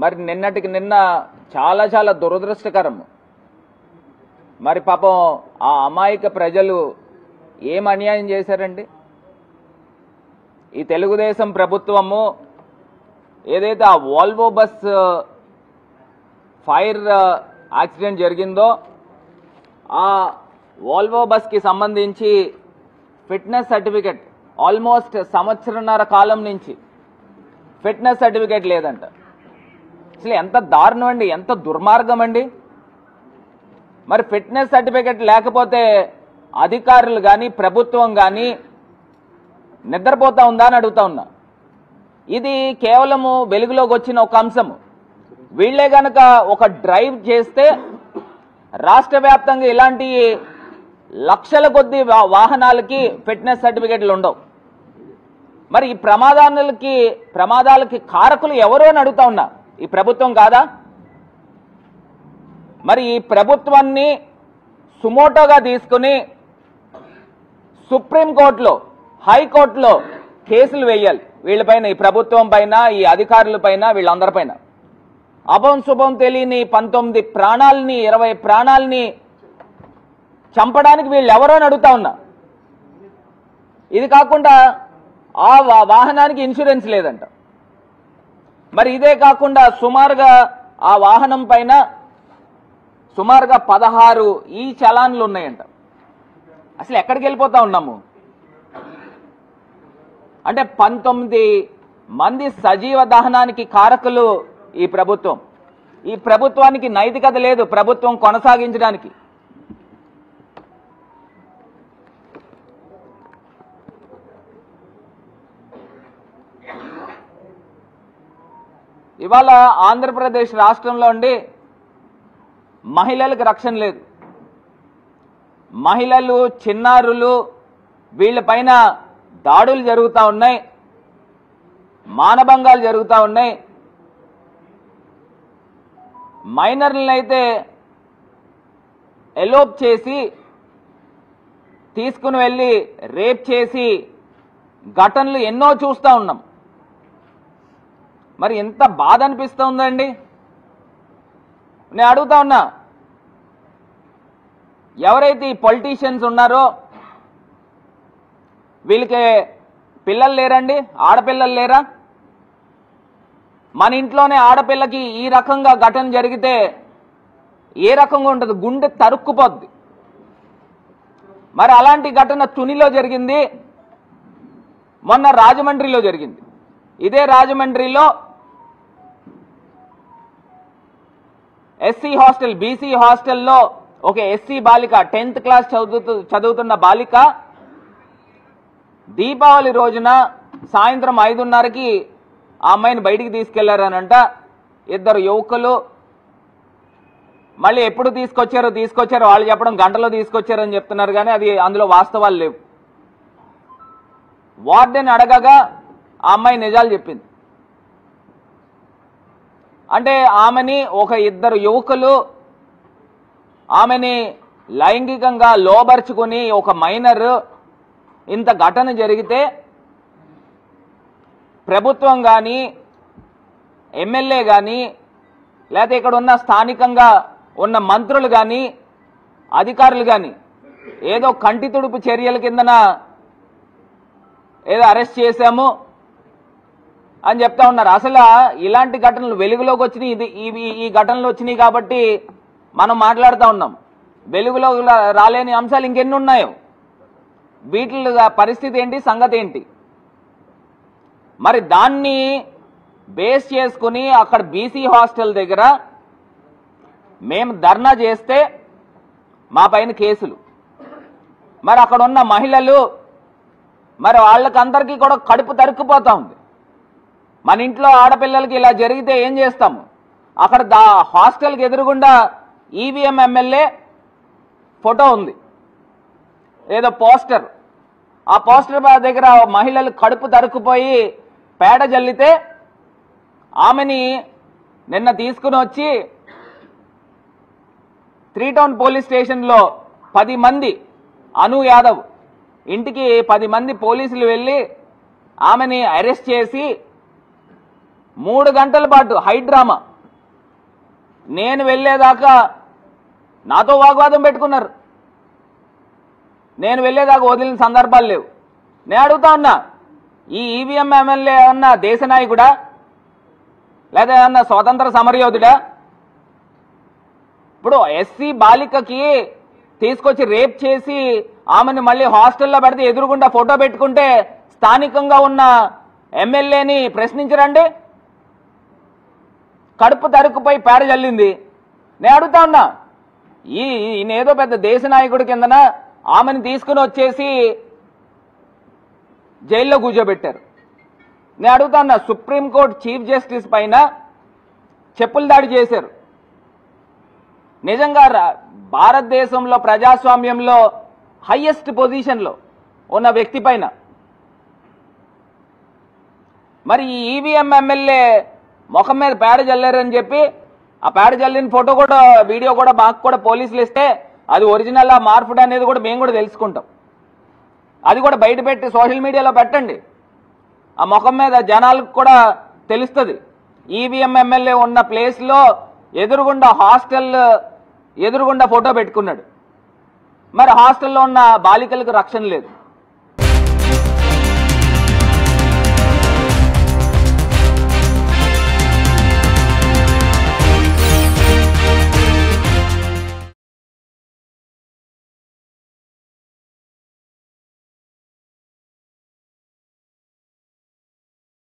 మరి నిన్నటికి నిన్న చాలా చాలా దురదృష్టకరం. మరి పాపం ఆ అమాయక ప్రజలు ఏం అన్యాయం చేశారండి? ఈ తెలుగుదేశం ప్రభుత్వము ఏదైతే ఆ వాల్వో బస్ ఫైర్ యాక్సిడెంట్ జరిగిందో ఆ వాల్వో బస్కి సంబంధించి ఫిట్నెస్ సర్టిఫికెట్ ఆల్మోస్ట్ సంవత్సరన్నర కాలం నుంచి ఫిట్నెస్ సర్టిఫికెట్ లేదంట. అసలు ఎంత దారుణం అండి, ఎంత దుర్మార్గం అండి. మరి ఫిట్నెస్ సర్టిఫికెట్ లేకపోతే అధికారులు కానీ ప్రభుత్వం కానీ నిద్రపోతా ఉందా అని అడుగుతా ఉన్నా. ఇది కేవలము వెలుగులోకి వచ్చిన ఒక అంశము. వీళ్లే గనక ఒక డ్రైవ్ చేస్తే రాష్ట్ర వ్యాప్తంగా ఇలాంటి లక్షల కొద్ది వాహనాలకి ఫిట్నెస్ సర్టిఫికెట్లు ఉండవు. మరి ఈ ప్రమాదాలకి కారకులు ఎవరు అని అడుగుతా ఉన్నా. ఈ ప్రభుత్వం కాదా? మరి ఈ ప్రభుత్వాన్ని సుమోటోగా తీసుకుని సుప్రీంకోర్టులో హైకోర్టులో కేసులు వేయాలి వీళ్ళపైన, ఈ ప్రభుత్వం పైన, ఈ అధికారుల పైన, వీళ్ళందరిపైన. అభం శుభం తెలియని 19 ప్రాణాలని 20 ప్రాణాలని చంపడానికి వీళ్ళు ఎవరో అని అడుగుతా ఉన్నా. ఇది కాకుండా ఆ వాహనానికి ఇన్సూరెన్స్ లేదంట. మరి ఇదే కాకుండా సుమారుగా ఆ వాహనం పైన సుమారుగా 16 ఈ చలాన్లు ఉన్నాయంట. అసలు ఎక్కడికి వెళ్ళిపోతా ఉన్నాము? అంటే 19 మంది సజీవ దహనానికి కారకులు ఈ ప్రభుత్వం. ఈ ప్రభుత్వానికి నైతికత లేదు ప్రభుత్వం కొనసాగించడానికి. ఇవాళ ఆంధ్రప్రదేశ్ రాష్ట్రంలో ఉండి మహిళలకు రక్షణ లేదు. మహిళలు, చిన్నారులు వీళ్ళపైన దాడులు జరుగుతూ ఉన్నాయి, మానభంగాలు జరుగుతూ ఉన్నాయి. మైనర్లను అయితే ఎలోప్ చేసి తీసుకుని వెళ్ళి రేప్ చేసి ఘటనలు ఎన్నో చూస్తూ ఉన్నాం. మరి ఎంత బాధ అనిపిస్తూ ఉందండి. నేను అడుగుతా ఉన్నా, ఎవరైతే ఈ పొలిటీషియన్స్ ఉన్నారో వీళ్ళకి పిల్లలు లేరండి? ఆడపిల్లలు లేరా? మన ఇంట్లోనే ఆడపిల్లకి ఈ రకంగా ఘటన జరిగితే ఏ రకంగా ఉంటుంది? గుండె తరుక్కుపోద్ది. మరి అలాంటి ఘటన తునిలో జరిగింది, మొన్న రాజమండ్రిలో జరిగింది. ఇదే రాజమండ్రిలో ఎస్సీ హాస్టల్, బీసీ హాస్టల్లో ఒక ఎస్సీ బాలిక 10th క్లాస్ చదువుతున్న బాలిక దీపావళి రోజున సాయంత్రం 5:30కి ఆ అమ్మాయిని బయటికి తీసుకెళ్లారనంట. 2 యువకులు. మళ్ళీ ఎప్పుడు తీసుకొచ్చారో వాళ్ళు చెప్పడం గంటలో తీసుకొచ్చారని చెప్తున్నారు, కానీ అది అందులో వాస్తవాలు లేవు. వార్డెన్ అడగగా ఆ అమ్మాయి నిజాలు చెప్పింది. అంటే ఆమెని ఒక 2 యువకులు ఆమెని లైంగికంగా లోబర్చుకుని, ఒక మైనర్, ఇంత ఘటన జరిగితే ప్రభుత్వం కానీ, ఎమ్మెల్యే కానీ, లేకపోతే ఇక్కడ ఉన్న స్థానికంగా ఉన్న మంత్రులు కానీ, అధికారులు కానీ ఏదో కంటి తుడుపు చర్యల కిందన ఏదో అరెస్ట్ చేశాము అని చెప్తా ఉన్నారు. అసలు ఇలాంటి ఘటనలు వెలుగులోకి వచ్చినాయి. ఈ ఘటనలు వచ్చినాయి కాబట్టి మనం మాట్లాడుతూ ఉన్నాం. వెలుగులో రాలేని అంశాలు ఇంకెన్ని ఉన్నాయో, వీటి పరిస్థితి ఏంటి, సంగతి ఏంటి? మరి దాన్ని బేస్ చేసుకుని అక్కడ బీసీ హాస్టల్ దగ్గర మేము ధర్నా చేస్తే మా పైన కేసులు. మరి అక్కడ ఉన్న మహిళలు, మరి వాళ్ళకందరికీ కూడా కడుపు తరుక్కుపోతా ఉంది. మన ఇంట్లో ఆడపిల్లలకి ఇలా జరిగితే ఏం చేస్తాము? అక్కడ హాస్టల్కి ఎదురుగుండా ఈవీఎం ఎమ్మెల్యే ఫోటో ఉంది, ఏదో పోస్టర్. ఆ పోస్టర్ దగ్గర మహిళలు కడుపు తరుక్కుపోయి పేడ జల్లితే ఆమెని నిన్న తీసుకుని వచ్చి 3 టౌన్ పోలీస్ స్టేషన్లో 10 మంది, అను యాదవ్ ఇంటికి 10 మంది పోలీసులు వెళ్ళి ఆమెని అరెస్ట్ చేసి 3 గంటల పాటు హై డ్రామా నేను వెళ్ళేదాకా నాతో వాగ్వాదం పెట్టుకున్నారు. నేను వెళ్ళేదాకా వదిలిన సందర్భాలు లేవు. నేను అడుగుతా ఉన్నా, ఈ ఈవీఎం ఎమ్మెల్యే ఏమన్నా దేశ నాయకుడా లేదా ఏమన్నా స్వాతంత్ర సమరయోధుడా? ఇప్పుడు ఎస్సీ బాలికకి తీసుకొచ్చి రేప్ చేసి ఆమెను మళ్ళీ హాస్టల్లో పెడితే ఎదురుగుండా ఫోటో పెట్టుకుంటే స్థానికంగా ఉన్న ఎమ్మెల్యేని ప్రశ్నించరండి? కడుపు తరుకుపై పేడ జల్లింది. నేను అడుగుతా ఉన్నా, ఈయనేదో పెద్ద దేశ నాయకుడి కిందన ఆమెను తీసుకుని వచ్చేసి జైల్లో కూర్చోబెట్టారు. నేను అడుగుతా ఉన్నా, సుప్రీంకోర్టు చీఫ్ జస్టిస్ పైన చెప్పుల దాడి చేశారు. నిజంగా భారతదేశంలో ప్రజాస్వామ్యంలో హైయెస్ట్ పొజిషన్లో ఉన్న వ్యక్తి పైన మరి ఈ ఈవీఎం ఎమ్మెల్యే ముఖం మీద పేడ జల్లారని చెప్పి ఆ పేడ జల్లిన ఫోటో కూడా వీడియో కూడా మాకు కూడా పోలీసులు ఇస్తే అది ఒరిజినల్ మార్పుడ్ అనేది కూడా మేము కూడా తెలుసుకుంటాం. అది కూడా బయట పెట్టి సోషల్ మీడియాలో పెట్టండి. ఆ ముఖం మీద జనాలకు కూడా తెలుస్తుంది. ఈవీఎం ఎమ్మెల్యే ఉన్న ప్లేస్లో ఎదురుగుండా హాస్టల్ ఎదురుగుండా ఫోటో పెట్టుకున్నాడు. మరి హాస్టల్లో ఉన్న బాలికలకు రక్షణ లేదు.